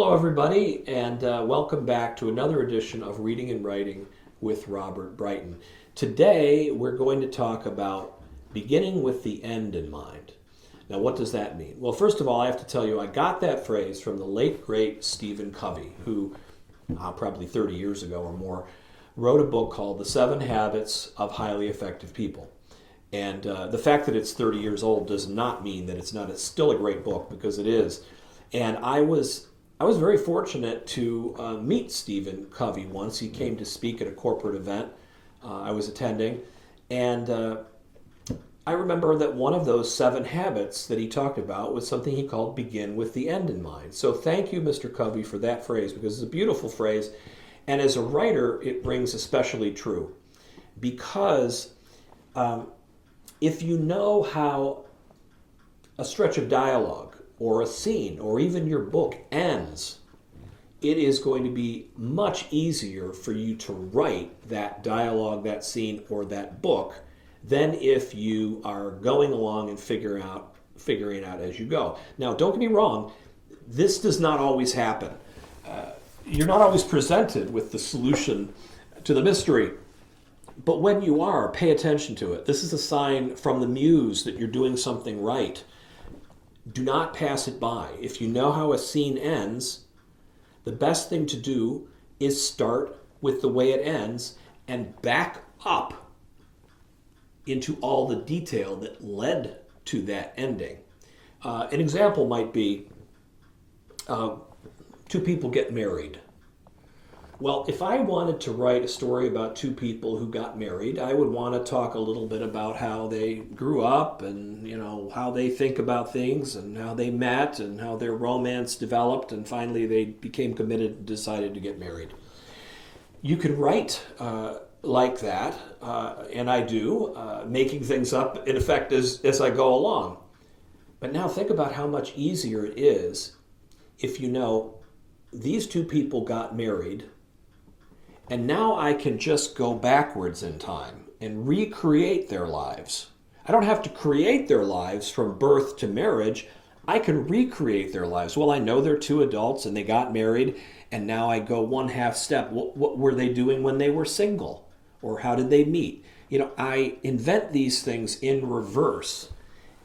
Hello, everybody, and welcome back to another edition of Reading and Writing with Robert Brighton. Today, we're going to talk about beginning with the end in mind. Now, what does that mean? Well, first of all, I have to tell you, I got that phrase from the late, great Stephen Covey, who, probably 30 years ago or more, wrote a book called The 7 Habits of Highly Effective People. And the fact that it's 30 years old does not mean that it's not. It's still a great book, because it is. And I was very fortunate to meet Stephen Covey once. He came to speak at a corporate event I was attending, and I remember that one of those 7 habits that he talked about was something he called begin with the end in mind. So thank you, Mr. Covey, for that phrase, because it's a beautiful phrase, and as a writer, it rings especially true. Because if you know how a stretch of dialogue or a scene, or even your book ends, it is going to be much easier for you to write that dialogue, that scene, or that book than if you are going along and figuring out as you go. Now, don't get me wrong, this does not always happen. You're not always presented with the solution to the mystery. But when you are, pay attention to it. This is a sign from the Muse that you're doing something right. Do not pass it by. If you know how a scene ends, the best thing to do is start with the way it ends and back up into all the detail that led to that ending. An example might be 2 people get married. Well, if I wanted to write a story about 2 people who got married, I would want to talk a little bit about how they grew up and, how they think about things and how they met and how their romance developed and finally they became committed and decided to get married. You can write like that, and I do, making things up, in effect, as I go along. But now think about how much easier it is if you know these 2 people got married, and now I can just go backwards in time and recreate their lives. I don't have to create their lives from birth to marriage. I can recreate their lives. Well, I know they're 2 adults and they got married, and now I go 1/2 step. What were they doing when they were single? Or how did they meet? I invent these things in reverse,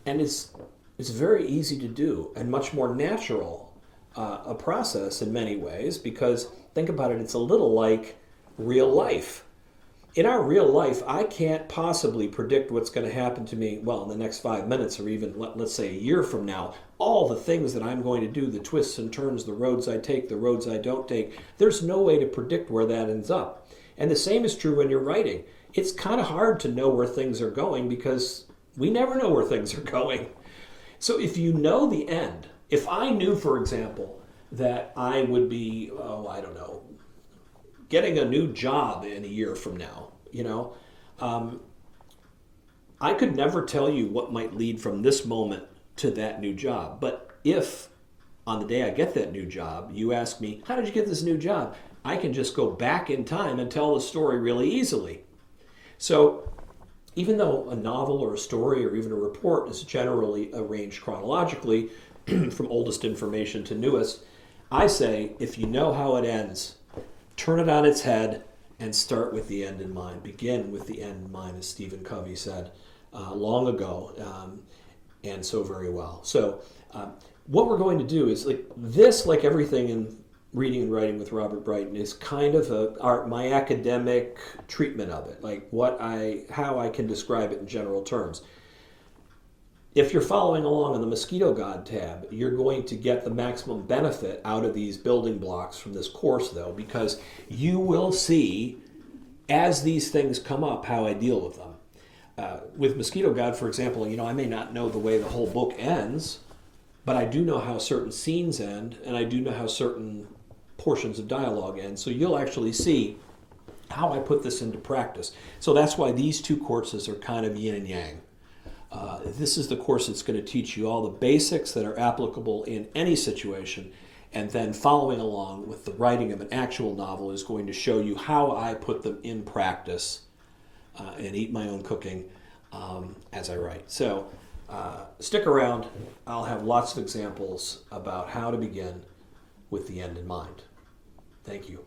and it's very easy to do and much more natural a process in many ways, because think about it, it's a little like real life. In our real life, I can't possibly predict what's going to happen to me, well, in the next 5 minutes or even, let's say, a year from now. All the things that I'm going to do, the twists and turns, the roads I take, the roads I don't take, there's no way to predict where that ends up. And the same is true when you're writing. It's kind of hard to know where things are going because we never know where things are going. So if you know the end, if I knew, for example, that I would be, getting a new job in a year from now, I could never tell you what might lead from this moment to that new job. But if on the day I get that new job, you ask me, how did you get this new job? I can just go back in time and tell the story really easily. So even though a novel or a story or even a report is generally arranged chronologically from oldest information to newest, I say, if you know how it ends, turn it on its head and start with the end in mind. Begin with the end in mind, as Stephen Covey said long ago, and so very well. So what we're going to do is, like everything in Reading and Writing with Robert Brighton, is kind of my academic treatment of it, like how I can describe it in general terms. If you're following along on the Mosquito God tab, you're going to get the maximum benefit out of these building blocks from this course, though, because you will see, as these things come up, how I deal with them. With Mosquito God, for example, I may not know the way the whole book ends, but I do know how certain scenes end, and I do know how certain portions of dialogue end. So you'll actually see how I put this into practice. So that's why these 2 courses are kind of yin and yang. This is the course that's going to teach you all the basics that are applicable in any situation, and then following along with the writing of an actual novel is going to show you how I put them in practice and eat my own cooking as I write. So stick around. I'll have lots of examples about how to begin with the end in mind. Thank you.